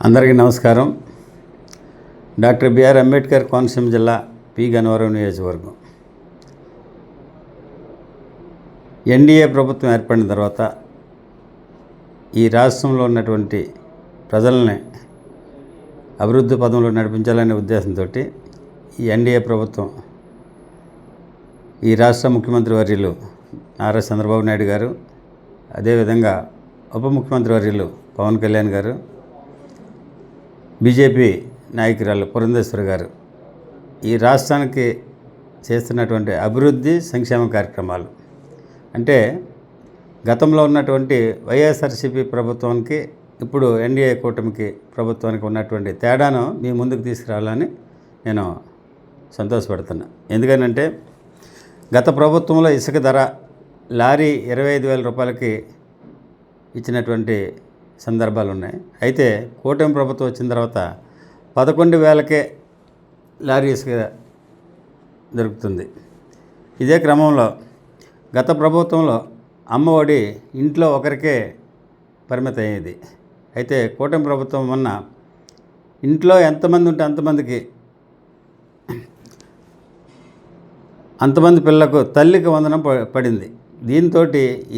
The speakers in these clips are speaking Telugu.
అందరికీ నమస్కారం. డాక్టర్ బిఆర్ అంబేద్కర్ కోనసీమ జిల్లా పి గన్నవరం నియోజకవర్గం. ఎన్డీఏ ప్రభుత్వం ఏర్పడిన తర్వాత ఈ రాష్ట్రంలో ఉన్నటువంటి ప్రజల్ని అభివృద్ధి పదంలో నడిపించాలనే ఉద్దేశంతో ఈ ఎన్డీఏ ప్రభుత్వం ఈ రాష్ట్ర ముఖ్యమంత్రి వర్యులు నారా చంద్రబాబు నాయుడు గారు, అదేవిధంగా ఉప ముఖ్యమంత్రి వర్యులు పవన్ కళ్యాణ్ గారు, బీజేపీ నాయకురాలు పురంధేశ్వరి గారు ఈ రాష్ట్రానికి చేస్తున్నటువంటి అభివృద్ధి సంక్షేమ కార్యక్రమాలు అంటే గతంలో ఉన్నటువంటి వైఎస్ఆర్సీపీ ప్రభుత్వానికి ఇప్పుడు ఎన్డీఏ కూటమికి ప్రభుత్వానికి ఉన్నటువంటి తేడాను మీ ముందుకు తీసుకురావాలని నేను సంతోషపడుతున్నా. ఎందుకనంటే గత ప్రభుత్వంలో ఇసుక ధర లారీ 25,000 రూపాయలకి ఇచ్చినటువంటి సందర్భాలు ఉన్నాయి. అయితే కూటమి ప్రభుత్వం వచ్చిన తర్వాత 11,000కే లారీ ఇసుక దొరుకుతుంది. ఇదే క్రమంలో గత ప్రభుత్వంలో అమ్మఒడి ఇంట్లో ఒకరికే పరిమితం అయ్యేది. అయితే కూటమి ప్రభుత్వం మొన్న ఇంట్లో ఎంతమంది ఉంటే అంతమంది పిల్లలకు తల్లికి వందనం పడింది. దీంతో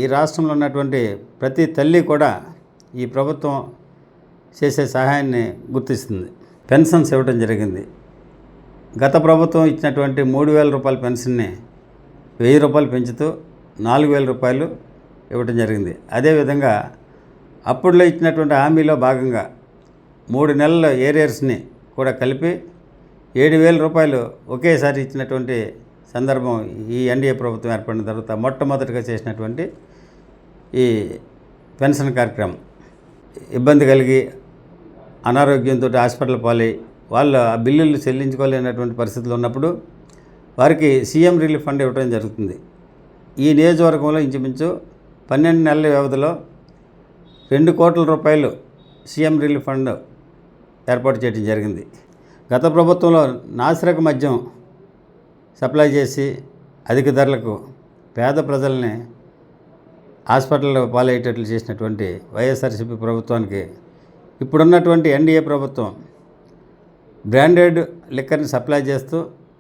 ఈ రాష్ట్రంలో ఉన్నటువంటి ప్రతి తల్లి కూడా ఈ ప్రభుత్వం చేసే సహాయాన్ని గుర్తిస్తుంది. పెన్షన్స్ ఇవ్వడం జరిగింది. గత ప్రభుత్వం ఇచ్చినటువంటి 3,000 రూపాయల పెన్షన్ని 1,000 రూపాయలు పెంచుతూ 4,000 రూపాయలు ఇవ్వడం జరిగింది. అదేవిధంగా అప్పుడులో ఇచ్చినటువంటి హామీలో భాగంగా 3 నెలల ఏరియర్స్ని కూడా కలిపి 7,000 రూపాయలు ఒకేసారి ఇచ్చినటువంటి సందర్భం ఈ ఎన్డీఏ ప్రభుత్వం ఏర్పడిన తర్వాత మొట్టమొదటిగా చేసినటువంటి ఈ పెన్షన్ కార్యక్రమం. ఇబ్బంది కలిగి అనారోగ్యంతో హాస్పిటల్ పాలై వాళ్ళు ఆ బిల్లులు చెల్లించుకోలేనటువంటి పరిస్థితులు ఉన్నప్పుడు వారికి సీఎం రిలీఫ్ ఫండ్ ఇవ్వడం జరుగుతుంది. ఈ నియోజకవర్గంలో ఇంచుమించు 12 నెలల వ్యవధిలో 2 కోట్ల రూపాయలు సీఎం రిలీఫ్ ఫండ్ ఏర్పాటు చేయడం జరిగింది. గత ప్రభుత్వంలో నాసిరక మద్యం సప్లై చేసి అధిక ధరలకు పేద ప్రజల్ని హాస్పిటల్లో పాలయ్యేటట్లు చేసినటువంటి వైఎస్ఆర్సీపీ ప్రభుత్వానికి ఇప్పుడున్నటువంటి ఎన్డీఏ ప్రభుత్వం బ్రాండెడ్ లిక్కర్ని సప్లై చేస్తూ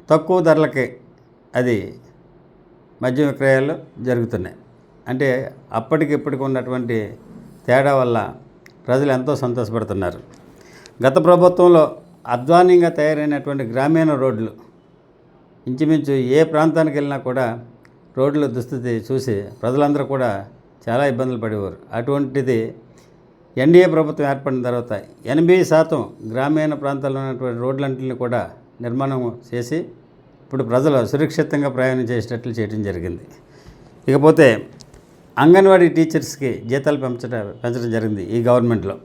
తక్కువ ధరలకి అది మద్యం విక్రయాలు జరుగుతున్నాయి. అంటే అప్పటికిప్పటికి ఉన్నటువంటి తేడా వల్ల ప్రజలు ఎంతో సంతోషపడుతున్నారు. గత ప్రభుత్వంలో అధ్వానంగా తయారైనటువంటి గ్రామీణ రోడ్లు ఇంచుమించు ఏ ప్రాంతానికి వెళ్ళినా కూడా రోడ్ల దుస్థితి చూసి ప్రజలందరూ కూడా చాలా ఇబ్బందులు పడేవారు. అటువంటిది ఎన్డీఏ ప్రభుత్వం ఏర్పడిన తర్వాత 80% గ్రామీణ ప్రాంతాల్లో ఉన్నటువంటి రోడ్లన్నింటినీ కూడా నిర్మాణం చేసి ఇప్పుడు ప్రజలు సురక్షితంగా ప్రయాణం చేసేటట్లు చేయడం జరిగింది. ఇకపోతే అంగన్వాడీ టీచర్స్కి జీతాలు పెంచడం జరిగింది ఈ గవర్నమెంట్లో.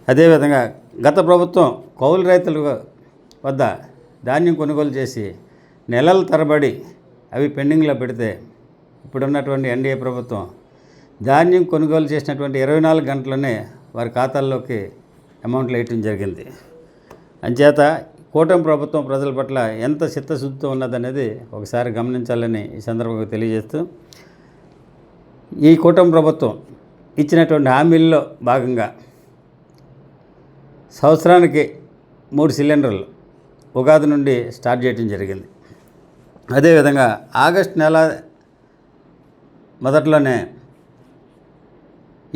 అదేవిధంగా గత ప్రభుత్వం కౌలు రైతుల వద్ద ధాన్యం కొనుగోలు చేసి నెలల తరబడి అవి పెండింగ్లో పెడితే ఇప్పుడున్నటువంటి ఎన్డీఏ ప్రభుత్వం ధాన్యం కొనుగోలు చేసినటువంటి 24 గంటల్లోనే వారి ఖాతాల్లోకి అమౌంట్లు వేయటం జరిగింది. అంచేత కూటమి ప్రభుత్వం ప్రజల పట్ల ఎంత చిత్తశుద్ధితో ఉన్నదనేది ఒకసారి గమనించాలని ఈ సందర్భంగా తెలియజేస్తూ, ఈ కూటమి ప్రభుత్వం ఇచ్చినటువంటి హామీల్లో భాగంగా సంవత్సరానికి 3 సిలిండర్లు ఉగాది నుండి స్టార్ట్ చేయడం జరిగింది. అదేవిధంగా ఆగస్టు నెల మొదట్లోనే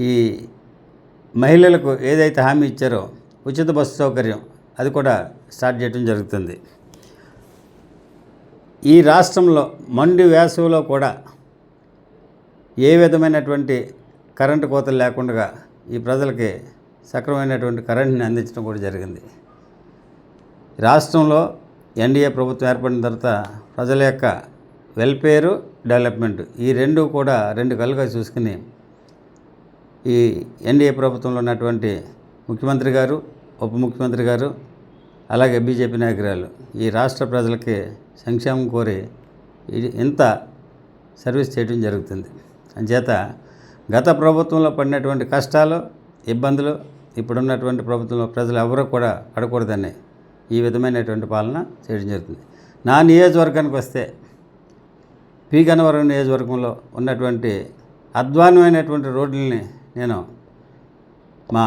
ఈ మహిళలకు ఏదైతే హామీ ఇచ్చారో ఉచిత బస్సు సౌకర్యం అది కూడా స్టార్ట్ చేయడం జరుగుతుంది. ఈ రాష్ట్రంలో మండు వేసవిలో కూడా ఏ విధమైనటువంటి కరెంటు కోతలు లేకుండా ఈ ప్రజలకి సక్రమైనటువంటి కరెంట్ని అందించడం కూడా జరిగింది. రాష్ట్రంలో ఎన్డీఏ ప్రభుత్వం ఏర్పడిన తర్వాత ప్రజల యొక్క వెల్ఫేరు, డెవలప్మెంట్ ఈ రెండు కూడా 2 కళ్ళుగా చూసుకుని ఈ ఎన్డీఏ ప్రభుత్వంలో ఉన్నటువంటి ముఖ్యమంత్రి గారు, ఉప ముఖ్యమంత్రి గారు, అలాగే బీజేపీ నాయకురాలు ఈ రాష్ట్ర ప్రజలకి సంక్షేమం కోరి ఇంత సర్వీస్ చేయడం జరుగుతుంది. అంచేత గత ప్రభుత్వంలో పడినటువంటి కష్టాలు, ఇబ్బందులు ఇప్పుడున్నటువంటి ప్రభుత్వంలో ప్రజలు ఎవరూ కూడా పడకూడదని ఈ విధమైనటువంటి పాలన చేయడం జరుగుతుంది. నా నియోజకవర్గానికి వస్తే పి గన్నవరం నియోజకవర్గంలో ఉన్నటువంటి అధ్వానమైనటువంటి రోడ్లని నేను మా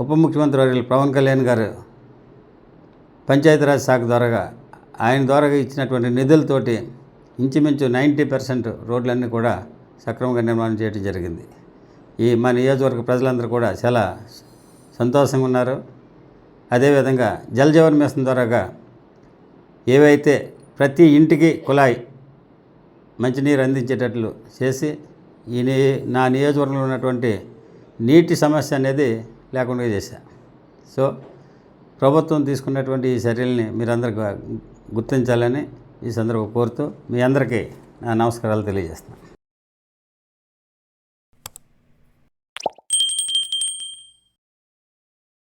ఉప ముఖ్యమంత్రి వర్యులు పవన్ కళ్యాణ్ గారు పంచాయతీరాజ్ శాఖ ఆయన ద్వారా ఇచ్చినటువంటి నిధులతోటి ఇంచుమించు 90% రోడ్లన్నీ కూడా సక్రమంగా నిర్మాణం చేయడం జరిగింది. మా నియోజకవర్గ ప్రజలందరూ కూడా చాలా సంతోషంగా ఉన్నారు. అదేవిధంగా జల్ జీవన్ మిషన్ ద్వారాగా ఏవైతే ప్రతి ఇంటికి కుళాయి మంచినీరు అందించేటట్లు చేసి నా నియోజకవర్గంలో ఉన్నటువంటి నీటి సమస్య అనేది లేకుండా చేశా. సో ప్రభుత్వం తీసుకున్నటువంటి ఈ చర్యల్ని మీరందరూ గుర్తించాలని ఈ సందర్భంగా కోరుతూ మీ అందరికీ నా నమస్కారాలు తెలియజేస్తున్నాను.